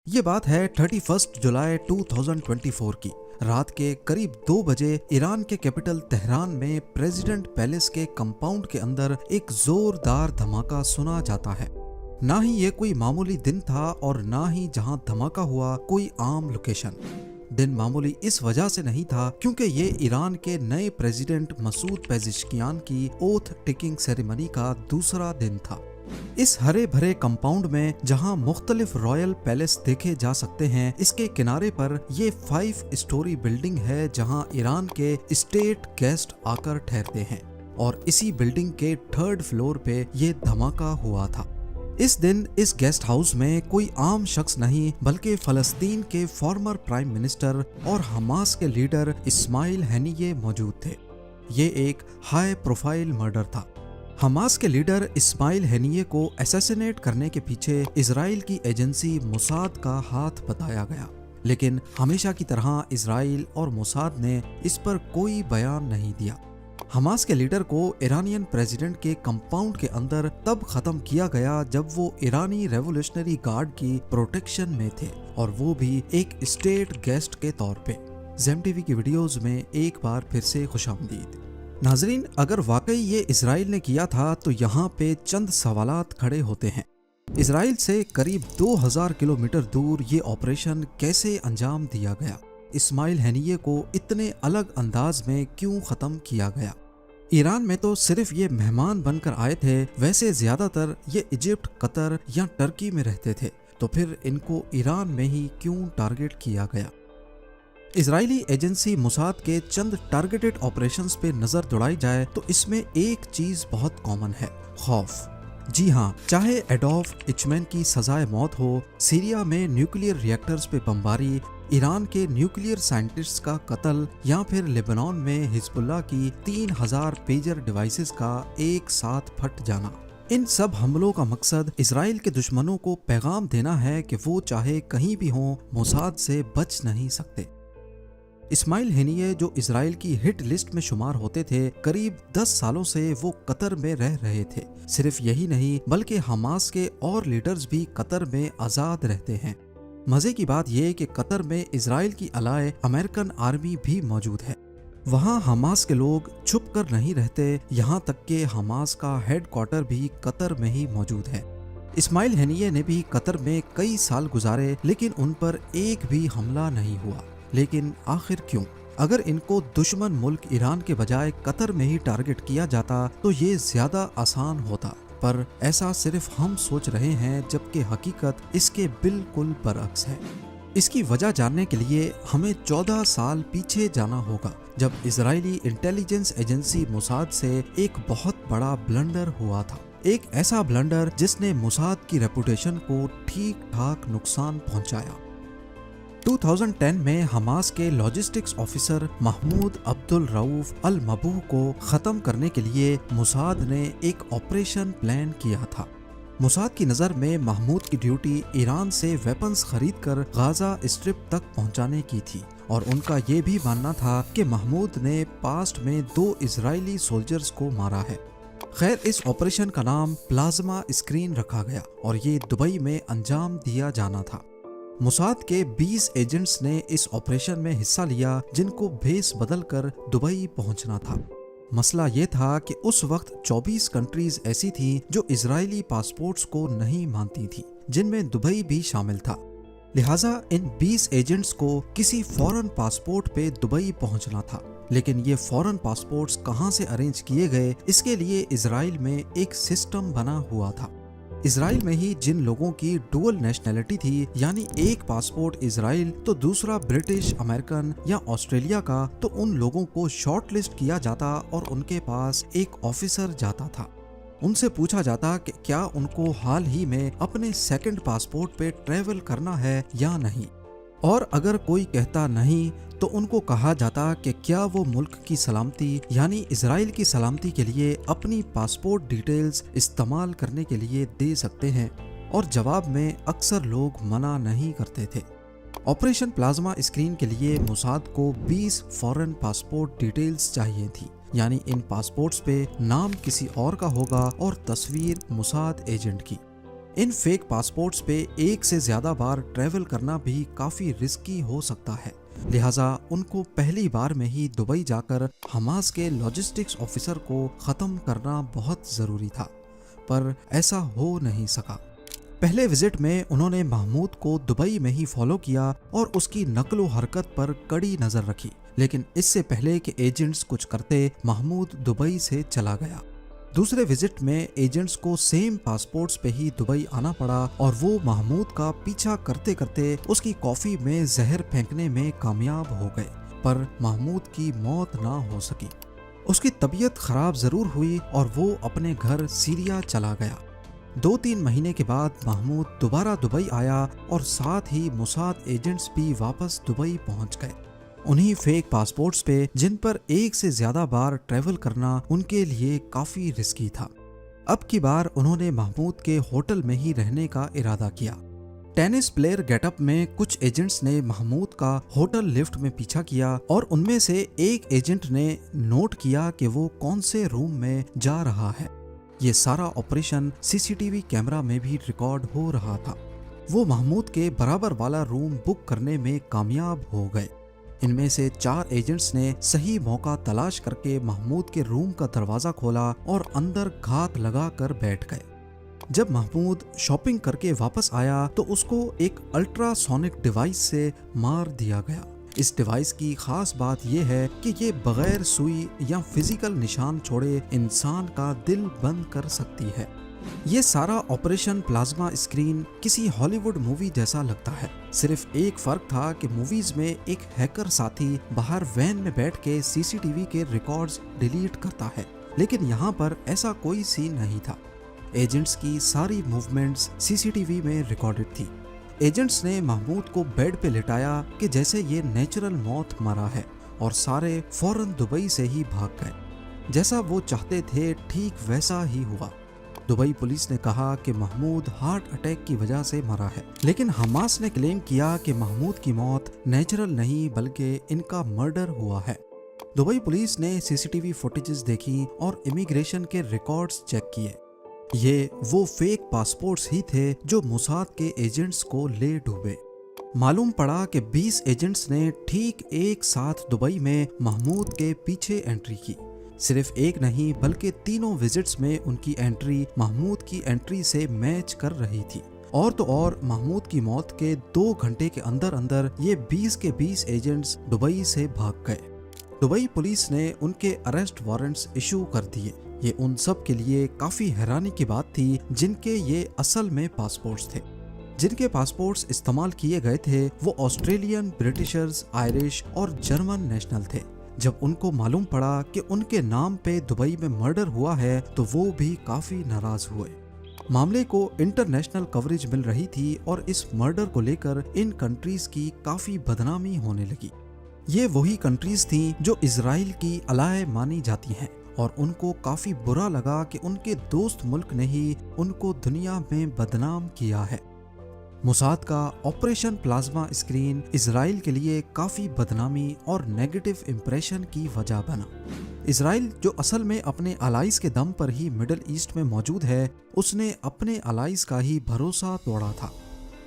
یہ بات ہے 31 جولائی 2024 کی رات کے قریب 2 بجے ایران کے کیپٹل تہران میں پریزیڈنٹ پیلس کے کمپاؤنڈ کے اندر ایک زوردار دھماکہ سنا جاتا ہے۔ نہ ہی یہ کوئی معمولی دن تھا اور نہ ہی جہاں دھماکہ ہوا کوئی عام لوکیشن۔ دن معمولی اس وجہ سے نہیں تھا کیونکہ یہ ایران کے نئے پریزیڈنٹ مسعود پیزشکیان کی اوتھ ٹیکنگ سیریمنی کا دوسرا دن تھا۔ اس ہرے بھرے کمپاؤنڈ میں جہاں مختلف رائل پیلس دیکھے جا سکتے ہیں، اس کے کنارے پر یہ 5 اسٹوری بلڈنگ ہے جہاں ایران کے اسٹیٹ گیسٹ آ کر ٹھہرتے ہیں، اور اسی بلڈنگ کے 3rd فلور پہ یہ دھماکہ ہوا تھا۔ اس دن اس گیسٹ ہاؤس میں کوئی عام شخص نہیں بلکہ فلسطین کے فارمر پرائم منسٹر اور حماس کے لیڈر اسماعیل ہنیے موجود تھے۔ یہ ایک ہائی پروفائل مرڈر تھا۔ حماس کے لیڈر اسماعیل ہنیے کو اسیسینیٹ کرنے کے پیچھے اسرائیل کی ایجنسی موساد کا ہاتھ بتایا گیا، لیکن ہمیشہ کی طرح اسرائیل اور موساد نے اس پر کوئی بیان نہیں دیا۔ حماس کے لیڈر کو ایرانین پریزیڈنٹ کے کمپاؤنڈ کے اندر تب ختم کیا گیا جب وہ ایرانی ریولیوشنری گارڈ کی پروٹیکشن میں تھے، اور وہ بھی ایک اسٹیٹ گیسٹ کے طور پہ۔ زیم ٹی وی کی ویڈیوز میں ایک بار پھر سے خوش آمدید۔ ناظرین، اگر واقعی یہ اسرائیل نے کیا تھا تو یہاں پہ چند سوالات کھڑے ہوتے ہیں۔ اسرائیل سے قریب 2000 کلومیٹر دور یہ آپریشن کیسے انجام دیا گیا؟ اسماعیل ہنیے کو اتنے الگ انداز میں کیوں ختم کیا گیا؟ ایران میں تو صرف یہ مہمان بن کر آئے تھے، ویسے زیادہ تر یہ ایجپٹ، قطر یا ٹرکی میں رہتے تھے، تو پھر ان کو ایران میں ہی کیوں ٹارگٹ کیا گیا؟ اسرائیلی ایجنسی موساد کے چند ٹارگیٹڈ آپریشنز پہ نظر دوڑائی جائے تو اس میں ایک چیز بہت کامن ہے: خوف۔ جی ہاں، چاہے ایڈولف ایچمین کی سزائے موت ہو، سیریا میں نیوکلیئر ری ایکٹرز پہ بمباری، ایران کے نیوکلیئر سائنٹسٹس کا قتل، یا پھر لیبنان میں حزب اللہ کی 3000 پیجر ڈیوائسز کا ایک ساتھ پھٹ جانا، ان سب حملوں کا مقصد اسرائیل کے دشمنوں کو پیغام دینا ہے کہ وہ چاہے کہیں بھی ہوں، موساد سے بچ نہیں سکتے۔ اسماعیل ہنیے جو اسرائیل کی ہٹ لسٹ میں شمار ہوتے تھے، قریب 10 سالوں سے وہ قطر میں رہ رہے تھے۔ صرف یہی نہیں بلکہ حماس کے اور لیڈرز بھی قطر میں آزاد رہتے ہیں۔ مزے کی بات یہ کہ قطر میں اسرائیل کی الائے امریکن آرمی بھی موجود ہے۔ وہاں حماس کے لوگ چھپ کر نہیں رہتے، یہاں تک کہ حماس کا ہیڈ کوارٹر بھی قطر میں ہی موجود ہے۔ اسماعیل ہنیے نے بھی قطر میں کئی سال گزارے، لیکن ان پر ایک بھی حملہ نہیں ہوا۔ لیکن آخر کیوں؟ اگر ان کو دشمن ملک ایران کے بجائے قطر میں ہی ٹارگٹ کیا جاتا تو یہ زیادہ آسان ہوتا، پر ایسا صرف ہم سوچ رہے ہیں، جبکہ حقیقت اس کے بالکل برعکس ہے۔ اس کی وجہ جاننے کے لیے ہمیں 14 سال پیچھے جانا ہوگا، جب اسرائیلی انٹیلیجنس ایجنسی موساد سے ایک بہت بڑا بلنڈر ہوا تھا۔ ایک ایسا بلنڈر جس نے موساد کی ریپوٹیشن کو ٹھیک ٹھاک نقصان پہنچایا۔ 2010 میں حماس کے لاجسٹکس آفیسر محمود عبد الرؤف المبوح کو ختم کرنے کے لیے موساد نے ایک آپریشن پلان کیا تھا۔ موساد کی نظر میں محمود کی ڈیوٹی ایران سے ویپنز خرید کر غازہ اسٹرپ تک پہنچانے کی تھی، اور ان کا یہ بھی ماننا تھا کہ محمود نے پاسٹ میں 2 اسرائیلی سولجرز کو مارا ہے۔ خیر، اس آپریشن کا نام پلازما اسکرین رکھا گیا اور یہ دبئی میں انجام دیا جانا تھا۔ موساد کے 20 ایجنٹس نے اس آپریشن میں حصہ لیا، جن کو بھیس بدل کر دبئی پہنچنا تھا۔ مسئلہ یہ تھا کہ اس وقت 24 کنٹریز ایسی تھیں جو اسرائیلی پاسپورٹس کو نہیں مانتی تھیں، جن میں دبئی بھی شامل تھا۔ لہٰذا ان 20 ایجنٹس کو کسی فورن پاسپورٹ پہ دبئی پہنچنا تھا، لیکن یہ فورن پاسپورٹس کہاں سے ارینج کیے گئے، اس کے لیے اسرائیل میں ایک سسٹم بنا ہوا تھا۔ اسرائیل میں ہی جن لوگوں کی ڈوئل نیشنلٹی تھی، یعنی ایک پاسپورٹ اسرائیل تو دوسرا برٹش، امریکن یا آسٹریلیا کا، تو ان لوگوں کو شارٹ لسٹ کیا جاتا اور ان کے پاس ایک آفیسر جاتا تھا۔ ان سے پوچھا جاتا کہ کیا ان کو حال ہی میں اپنے سیکنڈ پاسپورٹ پہ ٹریول کرنا ہے یا نہیں، اور اگر کوئی کہتا نہیں تو ان کو کہا جاتا کہ کیا وہ ملک کی سلامتی یعنی اسرائیل کی سلامتی کے لیے اپنی پاسپورٹ ڈیٹیلز استعمال کرنے کے لیے دے سکتے ہیں، اور جواب میں اکثر لوگ منع نہیں کرتے تھے۔ آپریشن پلازما اسکرین کے لیے موساد کو 20 فورن پاسپورٹ ڈیٹیلز چاہیے تھی، یعنی ان پاسپورٹس پہ نام کسی اور کا ہوگا اور تصویر موساد ایجنٹ کی۔ इन फेक पासपोर्ट्स पे एक से ज्यादा बार ट्रैवल करना भी काफी रिस्की हो सकता है, लिहाजा उनको पहली बार में ही दुबई जाकर हमास के लॉजिस्टिक्स ऑफिसर को खत्म करना बहुत जरूरी था, पर ऐसा हो नहीं सका। पहले विजिट में उन्होंने महमूद को दुबई में ही फॉलो किया और उसकी नकलो हरकत पर कड़ी नजर रखी, लेकिन इससे पहले कि एजेंट्स कुछ करते, महमूद दुबई से चला गया। दूसरे विजिट में एजेंट्स को सेम पासपोर्ट्स पे ही दुबई आना पड़ा और वो महमूद का पीछा करते करते उसकी कॉफी में जहर फेंकने में कामयाब हो गए, पर महमूद की मौत ना हो सकी। उसकी तबीयत खराब जरूर हुई और वो अपने घर सीरिया चला गया। 2-3 महीने के बाद महमूद दोबारा दुबई आया और साथ ही मोसाद एजेंट्स भी वापस दुबई पहुंच गए, उन्हीं फेक पासपोर्ट्स पे जिन पर एक से ज्यादा बार ट्रैवल करना उनके लिए काफी रिस्की था। अब की बार उन्होंने महमूद के होटल में ही रहने का इरादा किया। टेनिस प्लेयर गेटअप में कुछ एजेंट्स ने महमूद का होटल लिफ्ट में पीछा किया और उनमें से एक एजेंट ने नोट किया कि वो कौन से रूम में जा रहा है। ये सारा ऑपरेशन सीसीटीवी कैमरा में भी रिकॉर्ड हो रहा था। वो महमूद के बराबर वाला रूम बुक करने में कामयाब हो गए। इनमें से 4 एजेंट्स ने सही मौका तलाश करके महमूद के रूम का दरवाजा खोला और अंदर घात लगा कर बैठ गए। जब महमूद शॉपिंग करके वापस आया तो उसको एक अल्ट्रासोनिक डिवाइस से मार दिया गया। इस डिवाइस की खास बात यह है कि ये बगैर सुई या फिजिकल निशान छोड़े इंसान का दिल बंद कर सकती है। ये सारा ऑपरेशन प्लाज्मा स्क्रीन किसी हॉलीवुड मूवी जैसा लगता है। सिर्फ एक फर्क था कि मूवीज में एक हैकर साथी बाहर वैन में बैठ के सीसीटीवी के रिकॉर्ड्स डिलीट करता है, लेकिन यहाँ पर ऐसा कोई सीन नहीं था। एजेंट्स की सारी मूवमेंट्स सीसीटीवी में रिकॉर्डेड थी। एजेंट्स ने महमूद को बेड पे लिटाया कि जैसे ये नेचुरल मौत मरा है और सारे फौरन दुबई से ही भाग गए। जैसा वो चाहते थे ठीक वैसा ही हुआ। दुबई पुलिस ने कहा कि महमूद हार्ट अटैक की वजह से मरा है, लेकिन हमास ने क्लेम किया कि महमूद की मौत नेचुरल नहीं बल्कि इनका मर्डर हुआ है। दुबई पुलिस ने सीसीटीवी फुटेजेस देखी और इमिग्रेशन के रिकॉर्ड्स चेक किए। ये वो फेक पासपोर्ट्स ही थे जो मोसाद के एजेंट्स को ले डूबे। मालूम पड़ा कि 20 एजेंट्स ने ठीक एक साथ दुबई में महमूद के पीछे एंट्री की। सिर्फ एक नहीं बल्कि तीनों विजिट्स में उनकी एंट्री महमूद की एंट्री से मैच कर रही थी। और तो और महमूद की मौत के 2 घंटे के अंदर अंदर ये 20 के 20 एजेंट्स दुबई से भाग गए। दुबई पुलिस ने उनके अरेस्ट वारंट्स इशू कर दिए। ये उन सब के लिए काफी हैरानी की बात थी जिनके ये असल में पासपोर्ट्स थे। जिनके पासपोर्ट्स इस्तेमाल किए गए थे वो ऑस्ट्रेलियन, ब्रिटिशर्स, आयरिश और जर्मन नेशनल थे। जब उनको मालूम पड़ा कि उनके नाम पे दुबई में मर्डर हुआ है तो वो भी काफी नाराज हुए। मामले को इंटरनेशनल कवरेज मिल रही थी और इस मर्डर को लेकर इन कंट्रीज की काफी बदनामी होने लगी। ये वही कंट्रीज थी जो इजराइल की अलाय मानी जाती हैं और उनको काफी बुरा लगा कि उनके दोस्त मुल्क ने ही उनको दुनिया में बदनाम किया है। मोसाद का ऑपरेशन प्लाज्मा स्क्रीन इजराइल के लिए काफी बदनामी और नेगेटिव इंप्रेशन की वजह बना। इजराइल जो असल में अपने अलाइज के दम पर ही मिडिल ईस्ट में मौजूद है, उसने अपने अलाइज का ही भरोसा तोड़ा था।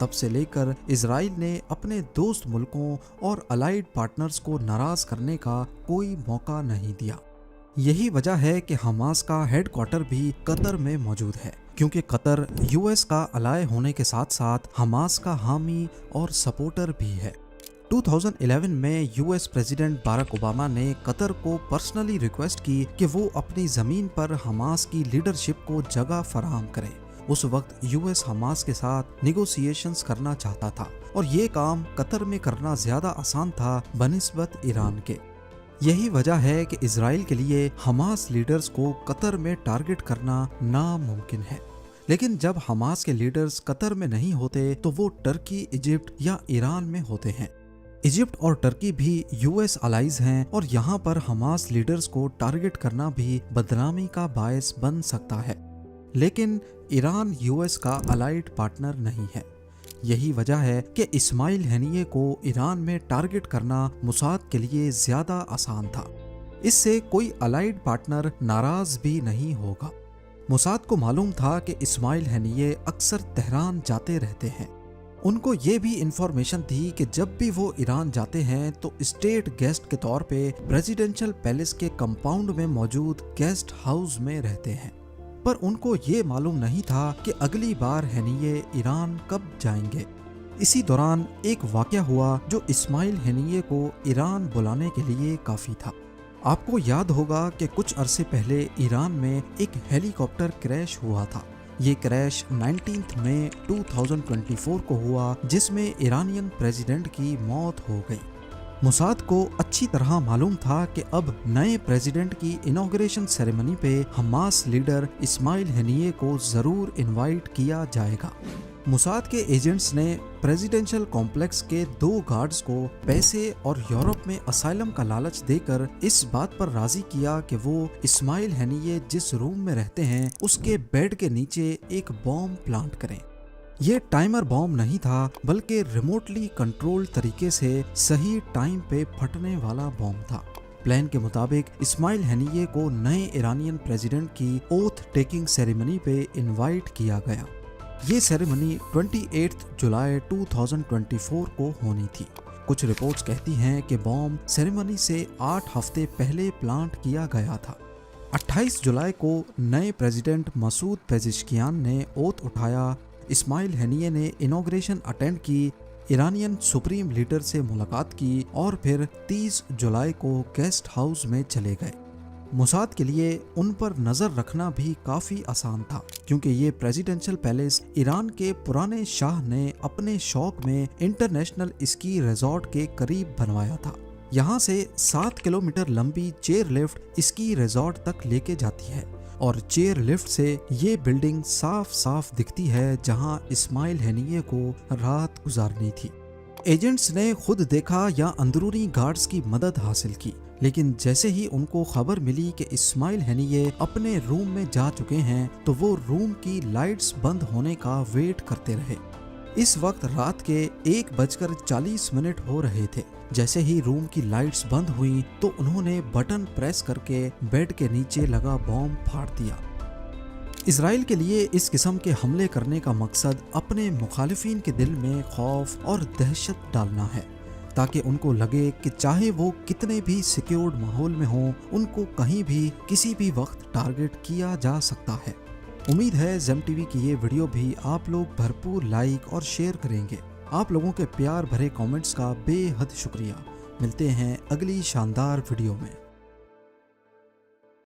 तब से लेकर इजराइल ने अपने दोस्त मुल्कों और अलाइड पार्टनर्स को नाराज करने का कोई मौका नहीं दिया। यही वजह है कि हमास का हेडक्वार्टर भी कतर में मौजूद है, क्योंकि कतर यूएस का अलाय होने के साथ साथ हमास का हामी और सपोर्टर भी है। 2011 में यूएस प्रेसिडेंट बाराक ओबामा ने कतर को पर्सनली रिक्वेस्ट की कि वो अपनी जमीन पर हमास की लीडरशिप को जगह फराहम करे। उस वक्त यूएस हमास के साथ निगोसिएशंस करना चाहता था और ये काम कतर में करना ज्यादा आसान था बनिस्बत ईरान के। यही वजह है कि इजराइल के लिए हमास लीडर्स को कतर में टारगेट करना नामुमकिन है। लेकिन जब हमास के लीडर्स कतर में नहीं होते तो वो टर्की, इजिप्ट या ईरान में होते हैं। इजिप्ट और टर्की भी यूएस अलाइज हैं और यहाँ पर हमास लीडर्स को टारगेट करना भी बदनामी का बायस बन सकता है। लेकिन ईरान यूएस का अलाइड पार्टनर नहीं है। यही वजह है कि इस्माइल हनीये को ईरान में टारगेट करना मोसाद के लिए ज्यादा आसान था। इससे कोई अलाइड पार्टनर नाराज भी नहीं होगा। मोसाद को मालूम था कि इस्माइल हैनिये अक्सर तेहरान जाते रहते हैं। उनको ये भी इंफॉर्मेशन थी कि जब भी वो ईरान जाते हैं तो स्टेट गेस्ट के तौर पे प्रेसिडेंशियल पैलेस के कंपाउंड में मौजूद गेस्ट हाउस में रहते हैं। पर उनको ये मालूम नहीं था कि अगली बार हैनिये ईरान कब जाएंगे। इसी दौरान एक वाकया हुआ जो इस्माइल हैनिये को ईरान बुलाने के लिए काफ़ी था। आपको याद होगा कि कुछ अरसे पहले ईरान में एक हेलीकॉप्टर क्रैश हुआ था। ये क्रैश 19 मई 2024 को हुआ, जिसमें ईरानियन प्रेसिडेंट की मौत हो गई। मोसाद को अच्छी तरह मालूम था कि अब नए प्रेसिडेंट की इनॉग्रेशन सेरेमनी पे हमास लीडर इस्माइल हैनिये को जरूर इनवाइट किया जाएगा। मोसाद के एजेंट्स ने प्रेसिडेंशियल कॉम्प्लेक्स के 2 गार्ड्स को पैसे और यूरोप में असाइलम का लालच देकर इस बात पर राजी किया कि वो इस्माइल हैनिये जिस रूम में रहते हैं उसके बेड के नीचे एक बॉम्ब प्लांट करें। ये टाइमर बॉम्ब नहीं था, बल्कि रिमोटली कंट्रोल्ड तरीके से सही टाइम पे फटने वाला बॉम्ब था। प्लान के मुताबिक इस्माइल हैनिये को नए ईरानियन प्रेसिडेंट की ओथ टेकिंग सेरेमनी पे इनवाइट किया गया। ये सेरेमनी 28 जुलाई 2024 को होनी थी। कुछ रिपोर्ट्स कहती हैं कि बॉम्ब सेरेमनी से 8 हफ्ते पहले प्लांट किया गया था। 28 जुलाई को नए प्रेसिडेंट मसूद पेजिशकियान ने ओथ उठाया। इस्माइल हैनिये ने इनॉग्रेशन अटेंड की, ईरानियन सुप्रीम लीडर से मुलाकात की और फिर 30 जुलाई को गेस्ट हाउस में चले गए। मोसाद के लिए उन पर नजर रखना भी काफी आसान था, क्योंकि ये प्रेसिडेंशियल पैलेस ईरान के पुराने शाह ने अपने शौक में इंटरनेशनल स्की रिजॉर्ट के करीब बनवाया था। यहाँ से 7 किलोमीटर लंबी चेयर लिफ्ट स्की रिजॉर्ट तक लेके जाती है और चेयर लिफ्ट से ये बिल्डिंग साफ साफ दिखती है जहाँ इस्माइल हैनिये को रात गुजारनी थी। एजेंट्स ने खुद देखा या अंदरूनी गार्ड्स की मदद हासिल की, लेकिन जैसे ही उनको खबर मिली कि इस्माइल हैनिये अपने रूम में जा चुके हैं तो वो रूम की लाइट्स बंद होने का वेट करते रहे। इस वक्त रात के 1:40 हो रहे थे। जैसे ही रूम की लाइट्स बंद हुई तो उन्होंने बटन प्रेस करके बेड के नीचे लगा बॉम्ब फाड़ दिया। इजराइल के लिए इस किस्म के हमले करने का मकसद अपने मुखालिफिन के दिल में खौफ और दहशत डालना है, ताकि उनको लगे कि चाहे वो कितने भी सिक्योर्ड माहौल में हों, उनको कहीं भी किसी भी वक्त टारगेट किया जा सकता है। उम्मीद है ज़ेम टीवी की ये वीडियो भी आप लोग भरपूर लाइक और शेयर करेंगे। आप लोगों के प्यार भरे कमेंट्स का बेहद शुक्रिया। मिलते हैं अगली शानदार वीडियो में।